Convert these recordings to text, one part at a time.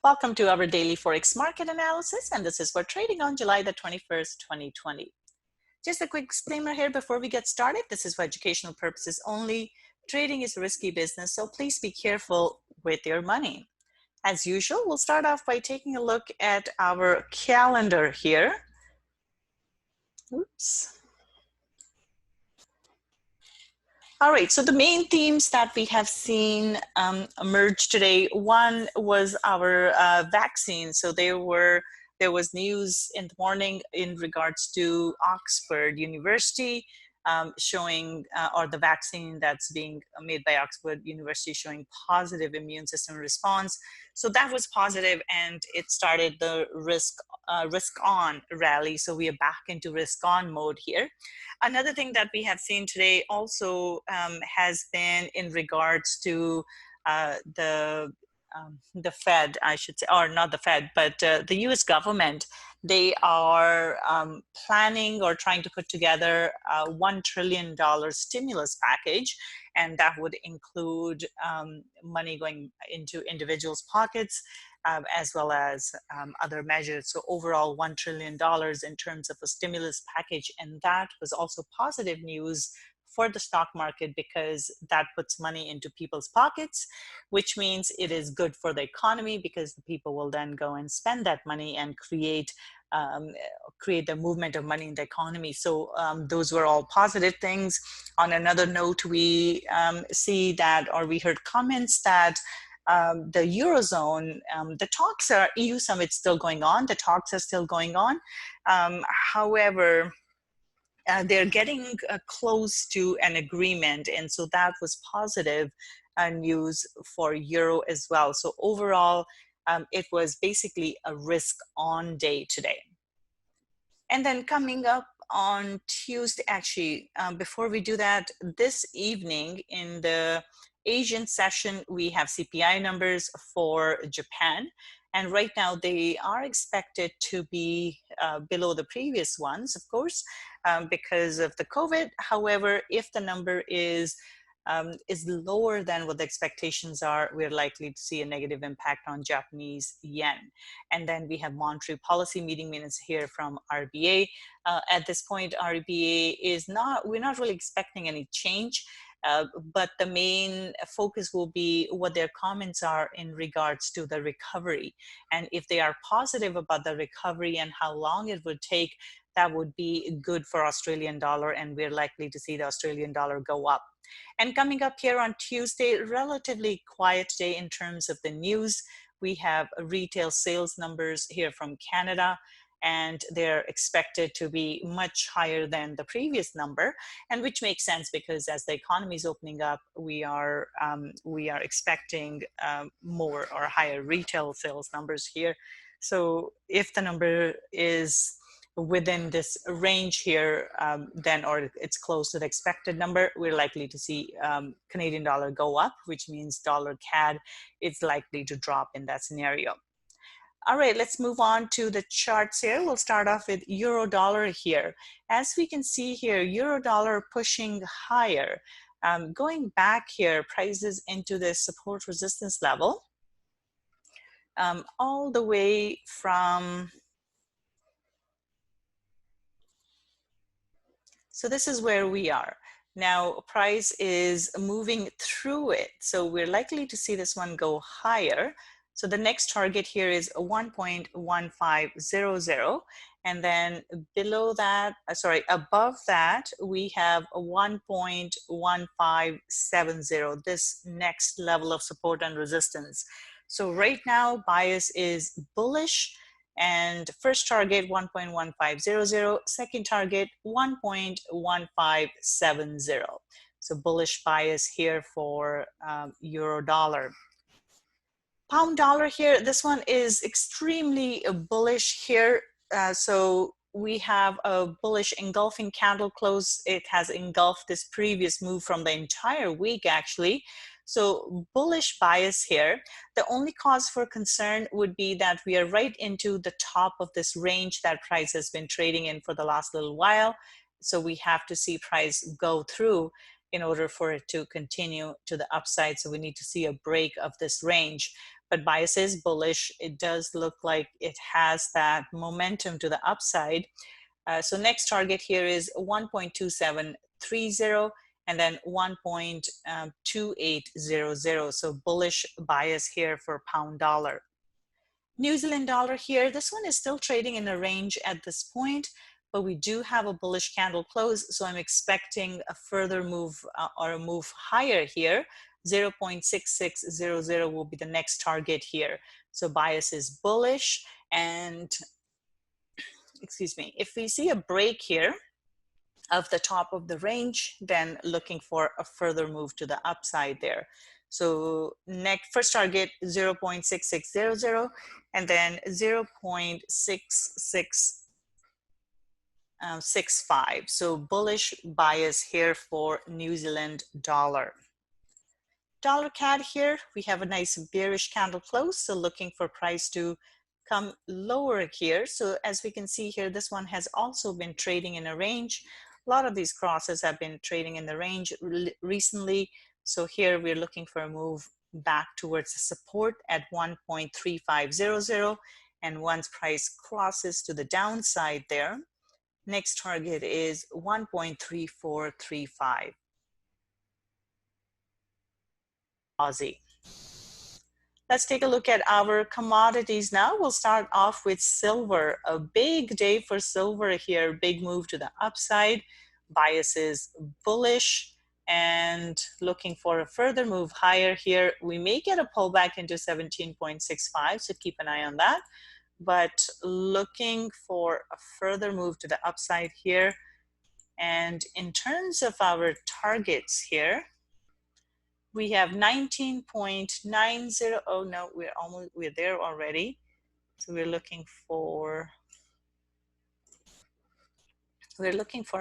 Welcome to our daily Forex market analysis, and this is for trading on July the 21st, 2020. Just a quick disclaimer here before we get started. This is for educational purposes only. Trading is a risky business, so please be careful with your money. As usual, we'll start off by taking a look at our calendar here. Oops. All right, so the main themes that we have seen emerge today, one was our vaccine. So there was news in the morning in regards to Oxford University showing, or the vaccine that's being made by Oxford University showing positive immune system response. So that was positive, and it started the risk on rally. So we are back into risk on mode here. Another thing that we have seen today also has been in regards to the Fed, I should say, or not the Fed, but the US government. They are planning or trying to put together a $1 trillion stimulus package, and that would include money going into individuals' pockets, as well as other measures. So overall $1 trillion in terms of a stimulus package. And that was also positive news for the stock market because that puts money into people's pockets, which means it is good for the economy because the people will then go and spend that money and create the movement of money in the economy. So those were all positive things. On another note, we see that, or we heard comments that the Eurozone, the talks are, EU summit still going on, the talks are still going on. However, they're getting close to an agreement, and so that was positive news for Euro as well. So overall, it was basically a risk on day today. And then coming up on Tuesday, actually, before we do that, this evening in the Asian session, we have CPI numbers for Japan. And right now they are expected to be below the previous ones, of course, because of the COVID. However, if the number is lower than what the expectations are, we're likely to see a negative impact on Japanese yen. And then we have monetary policy meeting minutes here from RBA. At this point, RBA is we're not really expecting any change. But the main focus will be what their comments are in regards to the recovery. And if they are positive about the recovery and how long it would take, that would be good for Australian dollar, and we're likely to see the Australian dollar go up. And coming up here on Tuesday, relatively quiet day in terms of the news. We have retail sales numbers here from Canada, and they're expected to be much higher than the previous number, and which makes sense because as the economy is opening up, we are expecting more or higher retail sales numbers here. So if the number is within this range here, then, or it's close to the expected number, we're likely to see Canadian dollar go up, which means dollar CAD is likely to drop in that scenario. All right, let's move on to the charts here. We'll start off with euro dollar here. As we can see here, euro dollar pushing higher. Going back here, prices into the support resistance level, all the way from, so this is where we are. Now, price is moving through it. So we're likely to see this one go higher. So the next target here is 1.1500, and then below that, above that, we have a 1.1570, this next level of support and resistance. So right now, bias is bullish, and first target 1.1500, second target 1.1570. So bullish bias here for euro dollar. Pound dollar here, this one is extremely bullish here. So we have a bullish engulfing candle close. It has engulfed this previous move from the entire week, actually. So bullish bias here. The only cause for concern would be that we are right into the top of this range that price has been trading in for the last little while. So we have to see price go through in order for it to continue to the upside. So we need to see a break of this range. but bias is bullish. It does look like it has that momentum to the upside. So next target here is 1.2730 and then 1.2800. So bullish bias here for pound dollar. New Zealand dollar here, this one is still trading in a range at this point, but we do have a bullish candle close. So I'm expecting a further move or a move higher here. 0.6600 will be the next target here. So bias is bullish, and excuse me, if we see a break here of the top of the range, then looking for a further move to the upside there. So first target 0.6600 and then 0.6665. So bullish bias here for New Zealand dollar. Dollar CAD here, we have a nice bearish candle close, so looking for price to come lower here. So as we can see here, this one has also been trading in a range. A lot of these crosses have been trading in the range recently. So here we're looking for a move back towards the support at 1.3500. And once price crosses to the downside there, next target is 1.3435. Aussie. Let's take a look at our commodities now. We'll start off with silver. A big day for silver here, big move to the upside. Bias is bullish and looking for a further move higher here. We may get a pullback into 17.65, so keep an eye on that. But looking for a further move to the upside here. And in terms of our targets here, we have 19.90. Oh no, we're there already. So we're looking for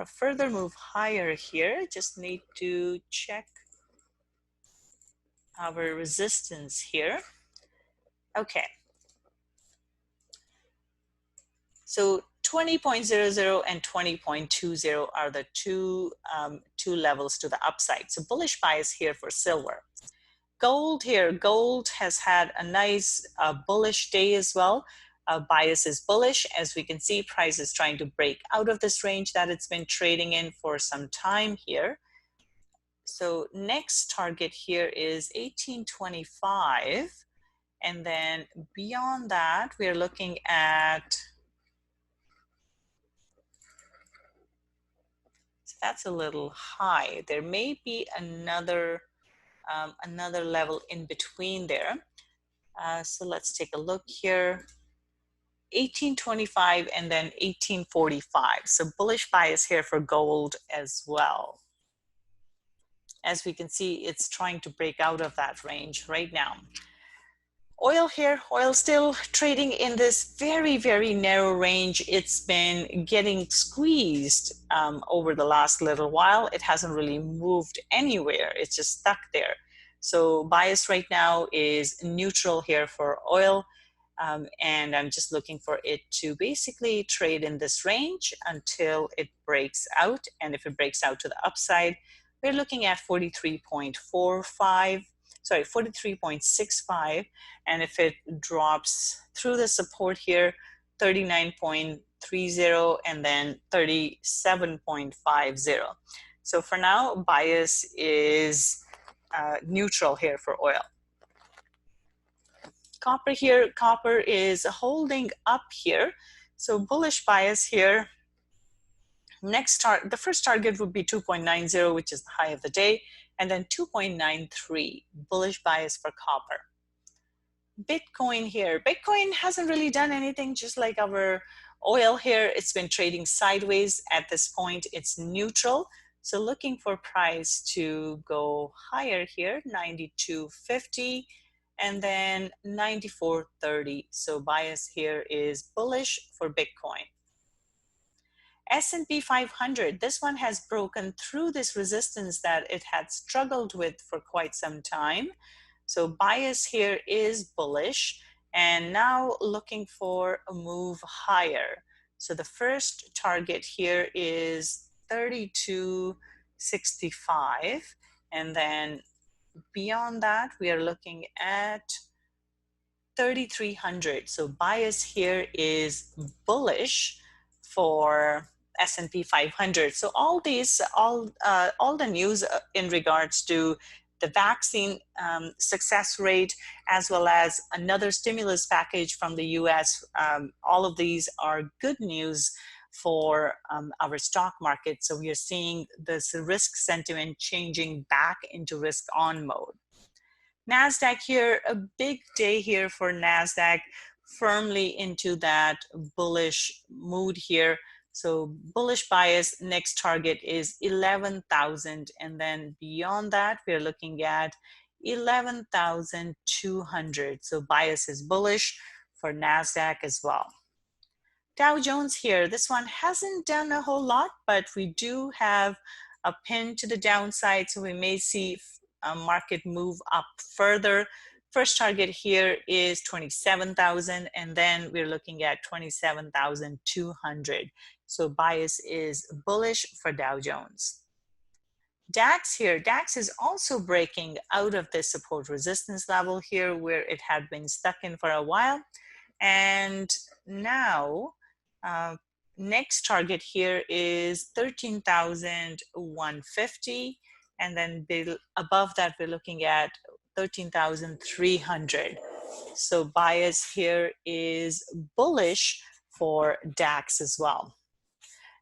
a further move higher here. Just need to check our resistance here. Okay. So 20.00 and 20.20 are the two levels to the upside. So bullish bias here for silver. Gold here, gold has had a nice bullish day as well. Bias is bullish. As we can see, price is trying to break out of this range that it's been trading in for some time here. So next target here is 1825. And then beyond that, we are looking at, so that's a little high. There may be another level in between there. So let's take a look here. 1825 and then 1845. So bullish bias here for gold as well. As we can see, it's trying to break out of that range right now. Oil here, oil still trading in this very, very narrow range. It's been getting squeezed over the last little while. It hasn't really moved anywhere. It's just stuck there. So bias right now is neutral here for oil. And I'm just looking for it to basically trade in this range until it breaks out. And if it breaks out to the upside, we're looking at 43.65. And if it drops through the support here, 39.30 and then 37.50. So for now, bias is neutral here for oil. Copper here, copper is holding up here. So bullish bias here. The first target would be 2.90, which is the high of the day, and then 2.93, bullish bias for copper. Bitcoin here, Bitcoin hasn't really done anything, just like our oil here. It's been trading sideways at this point. It's neutral. So looking for price to go higher here, 92.50. And then 94.30. So bias here is bullish for Bitcoin. S&P 500, this one has broken through this resistance that it had struggled with for quite some time. So bias here is bullish and now looking for a move higher. So the first target here is 32.65, and then beyond that, we are looking at 3,300. So bias here is bullish for S&P 500. So all the news in regards to the vaccine success rate, as well as another stimulus package from the US, all of these are good news for our stock market. So we are seeing this risk sentiment changing back into risk on mode. Nasdaq here, a big day here for Nasdaq, firmly into that bullish mood here. So bullish bias, next target is 11,000, and then beyond that we're looking at 11,200. So bias is bullish for Nasdaq as well. Dow Jones here, this one hasn't done a whole lot, but we do have a pin to the downside, so we may see a market move up further. First target here is 27,000, and then we're looking at 27,200. So bias is bullish for Dow Jones. DAX here, DAX is also breaking out of this support resistance level here where it had been stuck in for a while. And now, next target here is 13,150, and then above that we're looking at 13,300. So bias here is bullish for DAX as well.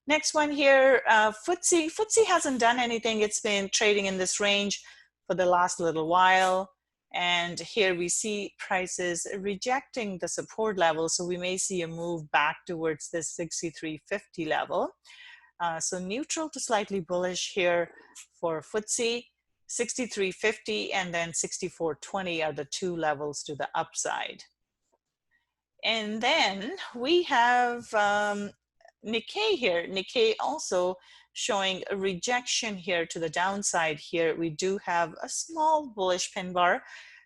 Next one here, FTSE. FTSE hasn't done anything. It's been trading in this range for the last little while. And here we see prices rejecting the support level. So we may see a move back towards this 63.50 level. So neutral to slightly bullish here for FTSE. 63.50 and then 64.20 are the two levels to the upside. And then we have Nikkei here. Nikkei also showing a rejection here to the downside here. We do have a small bullish pin bar.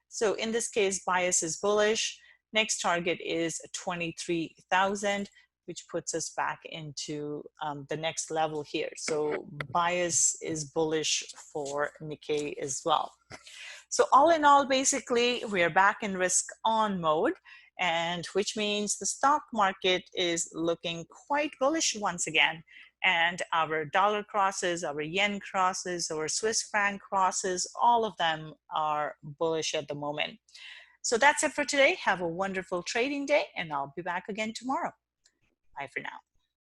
So in this case, bias is bullish. Next target is 23,000, which puts us back into the next level here. So bias is bullish for Nikkei as well. So all in all, basically, we are back in risk on mode, and which means the stock market is looking quite bullish once again. And our dollar crosses, our yen crosses, our Swiss franc crosses, all of them are bullish at the moment. So that's it for today. Have a wonderful trading day, and I'll be back again tomorrow. Bye for now.